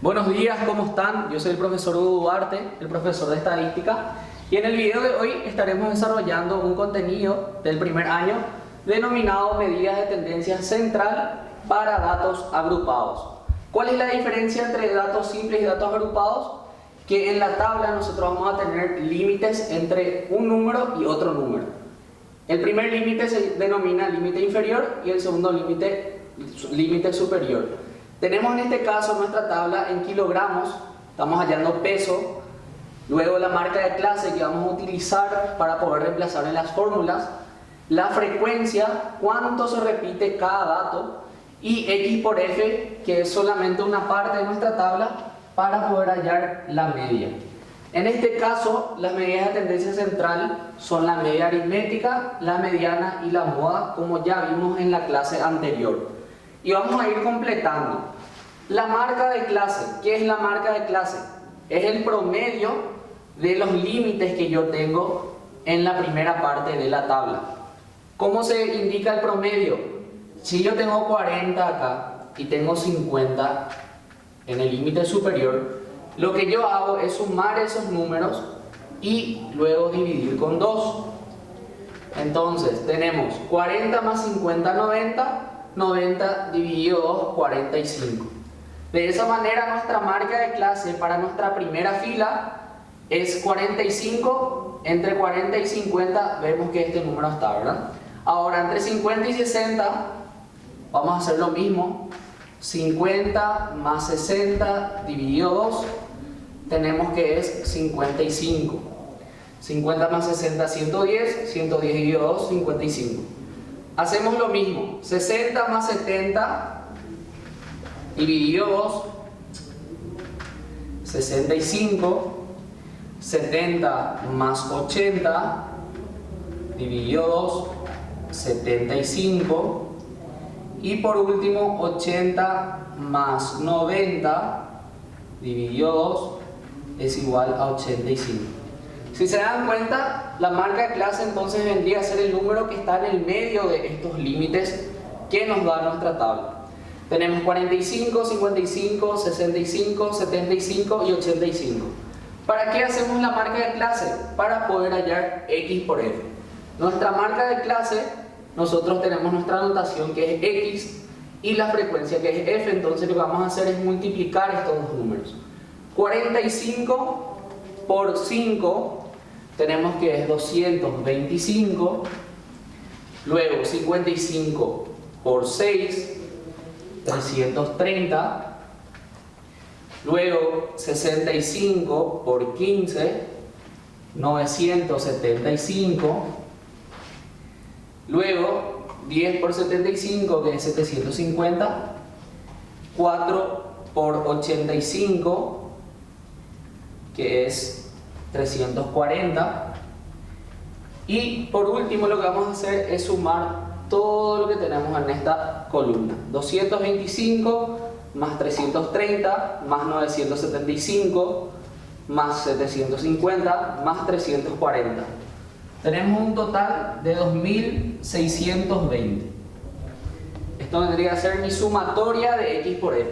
Buenos días, ¿cómo están? Yo soy el profesor Hugo Duarte, el profesor de estadística, y en el video de hoy estaremos desarrollando un contenido del primer año denominado medidas de tendencia central para datos agrupados. ¿Cuál es la diferencia entre datos simples y datos agrupados? Que en la tabla nosotros vamos a tener límites entre un número y otro número. El primer límite se denomina límite inferior y el segundo límite superior. Tenemos en este caso nuestra tabla en kilogramos, estamos hallando peso, luego la marca de clase que vamos a utilizar para poder reemplazar en las fórmulas, la frecuencia, cuánto se repite cada dato, y X por F, que es solamente una parte de nuestra tabla para poder hallar la media. En este caso, las medidas de tendencia central son la media aritmética, la mediana y la moda, como ya vimos en la clase anterior. Y vamos a ir completando. La marca de clase. ¿Qué es la marca de clase? Es el promedio de los límites que yo tengo en la primera parte de la tabla. ¿Cómo se indica el promedio? Si yo tengo 40 acá y tengo 50 en el límite superior, lo que yo hago es sumar esos números y luego dividir con 2. Entonces tenemos 40 más 50, 90. 90 dividido 2, 45. De esa manera nuestra marca de clase para nuestra primera fila es 45. Entre 40 y 50 vemos que este número está, ¿verdad? Ahora entre 50 y 60 vamos a hacer lo mismo. 50 más 60 dividido 2 tenemos que es 55. 50 más 60, 110. 110 dividido 2, 55. Hacemos lo mismo, 60 más 70 dividido 2, 65, 70 más 80 dividido 2, 75, y por último 80 más 90 dividido 2 es igual a 85. Si se dan cuenta, la marca de clase entonces vendría a ser el número que está en el medio de estos límites que nos da nuestra tabla. Tenemos 45, 55, 65, 75 y 85. ¿Para qué hacemos la marca de clase? Para poder hallar X por F. Nuestra marca de clase, nosotros tenemos nuestra anotación que es X y la frecuencia que es F, entonces lo que vamos a hacer es multiplicar estos dos números. 45 por 5 tenemos que es 225, luego 55 por 6, 330, luego 65 por 15, 975, luego 10 por 75 que es 750, 4 por 85 que es 340, y por último lo que vamos a hacer es sumar todo lo que tenemos en esta columna. 225 más 330 más 975 más 750 más 340. Tenemos un total de 2620. Esto vendría a ser mi sumatoria de X por F.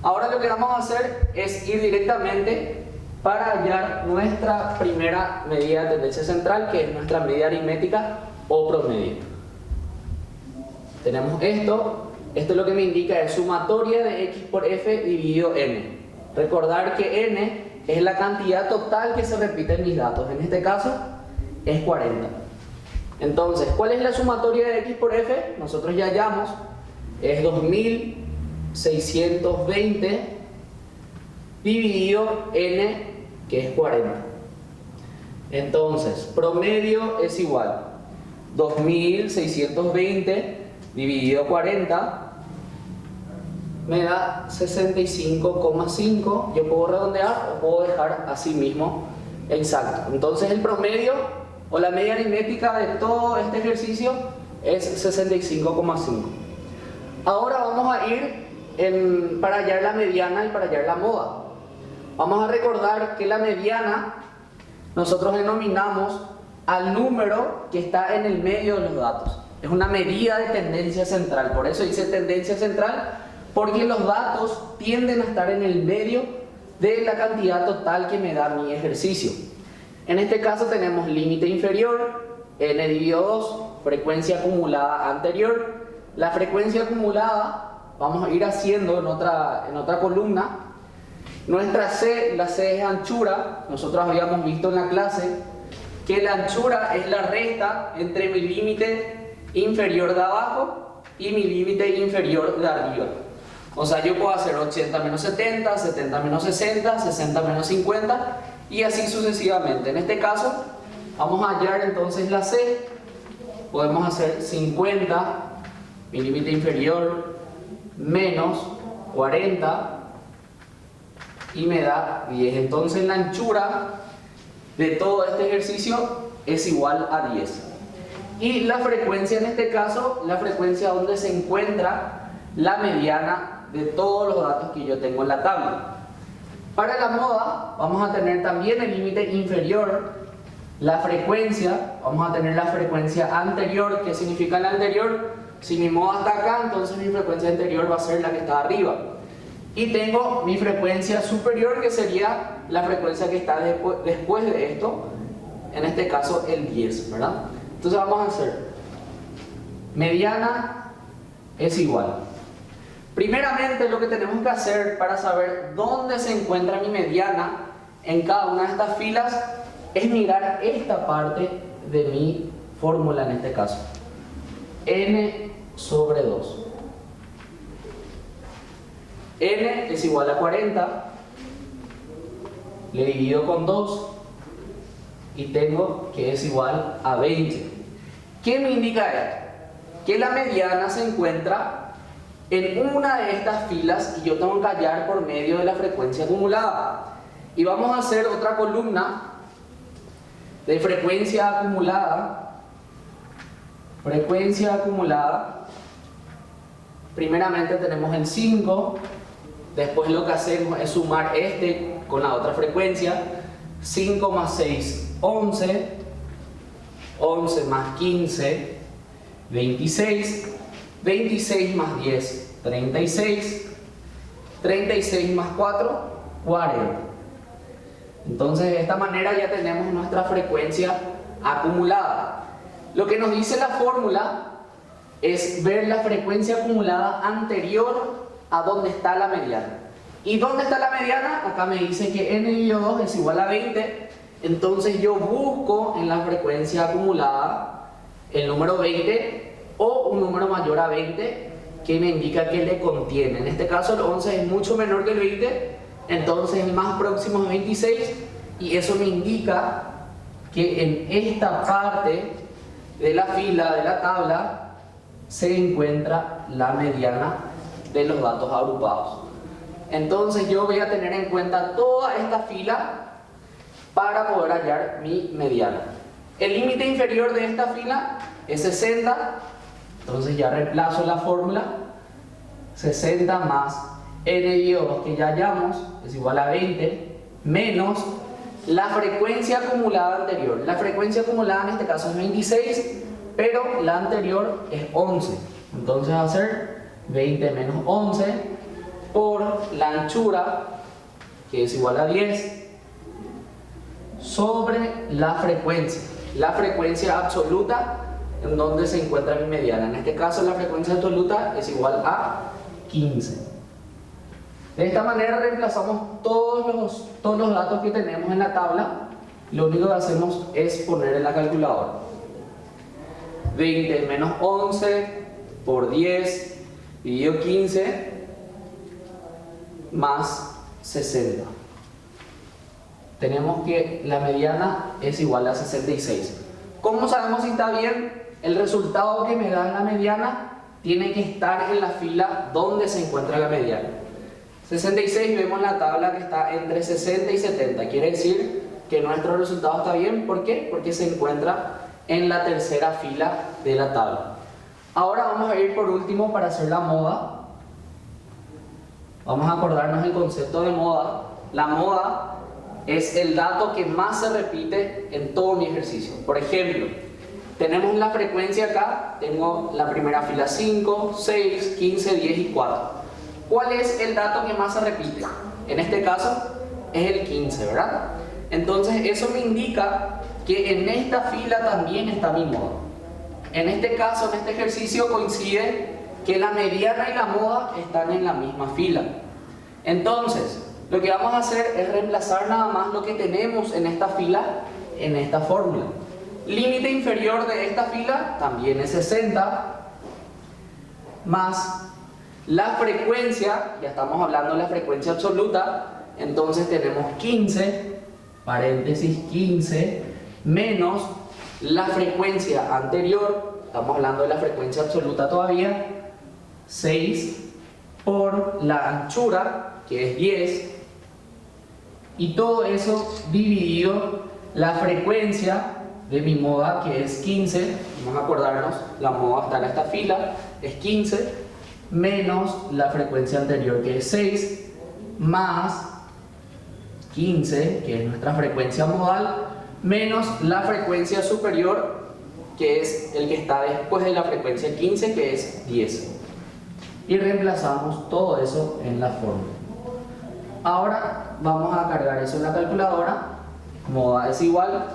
Ahora lo que vamos a hacer es ir directamente para hallar nuestra primera medida de tendencia central, que es nuestra media aritmética o promedio. Tenemos esto es lo que me indica es sumatoria de X por F dividido N. Recordar que N es la cantidad total que se repite en mis datos, en este caso es 40. Entonces, ¿cuál es la sumatoria de X por F? Nosotros ya hallamos, es 2620 dividido N, que es 40. Entonces, promedio es igual 2620 dividido 40 me da 65,5. Yo puedo redondear o puedo dejar así mismo exacto. Entonces el promedio o la media aritmética de todo este ejercicio es 65,5. Ahora vamos a ir para hallar la mediana y para hallar la moda. Vamos a recordar que la mediana nosotros denominamos al número que está en el medio de los datos. Es una medida de tendencia central, por eso dice tendencia central, porque los datos tienden a estar en el medio de la cantidad total que me da mi ejercicio. En este caso tenemos límite inferior, n dividido 2, frecuencia acumulada anterior. La frecuencia acumulada vamos a ir haciendo en otra columna. Nuestra C, la C es anchura. Nosotros habíamos visto en la clase que la anchura es la resta entre mi límite inferior de abajo y mi límite inferior de arriba. O sea, yo puedo hacer 80 menos 70, 70 menos 60, 60 menos 50 y así sucesivamente. En este caso vamos a hallar entonces la C. Podemos hacer 50, mi límite inferior, menos 40 y me da 10. Entonces la anchura de todo este ejercicio es igual a 10. Y la frecuencia en este caso, la frecuencia donde se encuentra la mediana de todos los datos que yo tengo en la tabla. Para la moda vamos a tener también el límite inferior, la frecuencia, vamos a tener la frecuencia anterior. ¿Qué significa la anterior? Si mi moda está acá, entonces mi frecuencia anterior va a ser la que está arriba. Y tengo mi frecuencia superior, que sería la frecuencia que está después de esto, en este caso el 10, ¿verdad? Entonces vamos a hacer mediana es igual. Primeramente lo que tenemos que hacer para saber dónde se encuentra mi mediana en cada una de estas filas es mirar esta parte de mi fórmula en este caso. N sobre 2. N es igual a 40, le divido con 2 y tengo que es igual a 20. ¿Qué me indica esto? Que la mediana se encuentra en una de estas filas y yo tengo que hallar por medio de la frecuencia acumulada. Y vamos a hacer otra columna de frecuencia acumulada. Frecuencia acumulada. Primeramente tenemos el 5. Después lo que hacemos es sumar este con la otra frecuencia. 5 más 6, 11. 11 más 15, 26. 26 más 10, 36. 36 más 4, 40. Entonces de esta manera ya tenemos nuestra frecuencia acumulada. Lo que nos dice la fórmula es ver la frecuencia acumulada anterior a donde está la mediana. ¿Y dónde está la mediana? Acá me dice que n dividido 2 es igual a 20. Entonces yo busco en la frecuencia acumulada el número 20 o un número mayor a 20 que me indica que le contiene. En este caso el 11 es mucho menor que el 20, entonces el más próximo es 26 y eso me indica que en esta parte de la fila de la tabla se encuentra la mediana de los datos agrupados. Entonces yo voy a tener en cuenta toda esta fila para poder hallar mi mediana. El límite inferior de esta fila es 60, entonces ya reemplazo la fórmula. 60 más n dividido 2 que ya hallamos es igual a 20 menos la frecuencia acumulada anterior. La frecuencia acumulada en este caso es 26, pero la anterior es 11. Entonces va a ser 20 menos 11 por la anchura, que es igual a 10, sobre la frecuencia absoluta en donde se encuentra mi mediana. En este caso la frecuencia absoluta es igual a 15. De esta manera reemplazamos todos los datos que tenemos en la tabla. Lo único que hacemos es poner en la calculadora 20 menos 11 por 10 dividido 15 más 60. Tenemos que la mediana es igual a 66. ¿Cómo sabemos si está bien? El resultado que me da la mediana tiene que estar en la fila donde se encuentra la mediana. 66 vemos en la tabla que está entre 60 y 70. Quiere decir que nuestro resultado está bien. ¿Por qué? Porque se encuentra en la tercera fila de la tabla. Ahora vamos a ir por último para hacer la moda. Vamos a acordarnos el concepto de moda. La moda es el dato que más se repite en todo mi ejercicio. Por ejemplo, tenemos la frecuencia acá, tengo la primera fila 5, 6, 15, 10 y 4. ¿Cuál es el dato que más se repite? En este caso es el 15, ¿verdad? Entonces eso me indica que en esta fila también está mi moda. En este caso, en este ejercicio coincide que la mediana y la moda están en la misma fila. Entonces, lo que vamos a hacer es reemplazar nada más lo que tenemos en esta fila en esta fórmula. Límite inferior de esta fila también es 60, más la frecuencia, ya estamos hablando de la frecuencia absoluta, entonces tenemos 15, paréntesis 15, menos la frecuencia anterior, estamos hablando de la frecuencia absoluta todavía, 6 por la anchura, que es 10, y todo eso dividido la frecuencia de mi moda, que es 15, vamos a acordarnos, la moda está en esta fila, es 15, menos la frecuencia anterior, que es 6, más 15, que es nuestra frecuencia modal, menos la frecuencia superior, que es el que está después de la frecuencia 15, que es 10. Y reemplazamos todo eso en la fórmula. Ahora vamos a cargar eso en la calculadora. Moda es igual,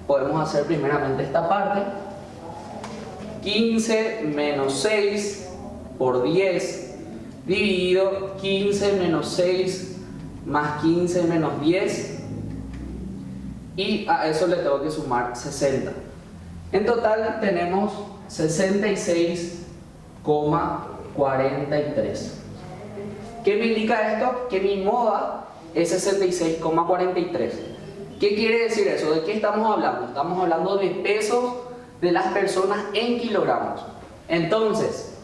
podemos hacer primeramente esta parte, 15 menos 6 por 10 dividido 15 menos 6 más 15 menos 10, y a eso le tengo que sumar 60. En total tenemos 66,43. ¿Qué me indica esto? Que mi moda es 66,43. ¿Qué quiere decir eso? ¿De qué estamos hablando? Estamos hablando de pesos de las personas en kilogramos. Entonces,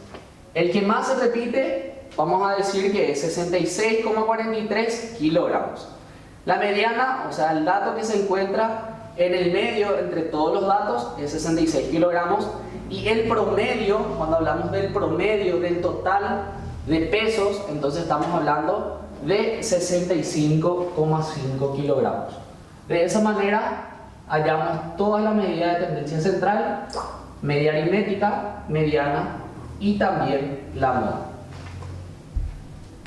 el que más se repite, vamos a decir que es 66,43 kilogramos. La mediana, o sea, el dato que se encuentra en el medio entre todos los datos, es 66 kilogramos. Y el promedio, cuando hablamos del promedio del total de pesos, entonces estamos hablando de 65,5 kilogramos. De esa manera hallamos todas las medidas de tendencia central, media aritmética, mediana y también la moda.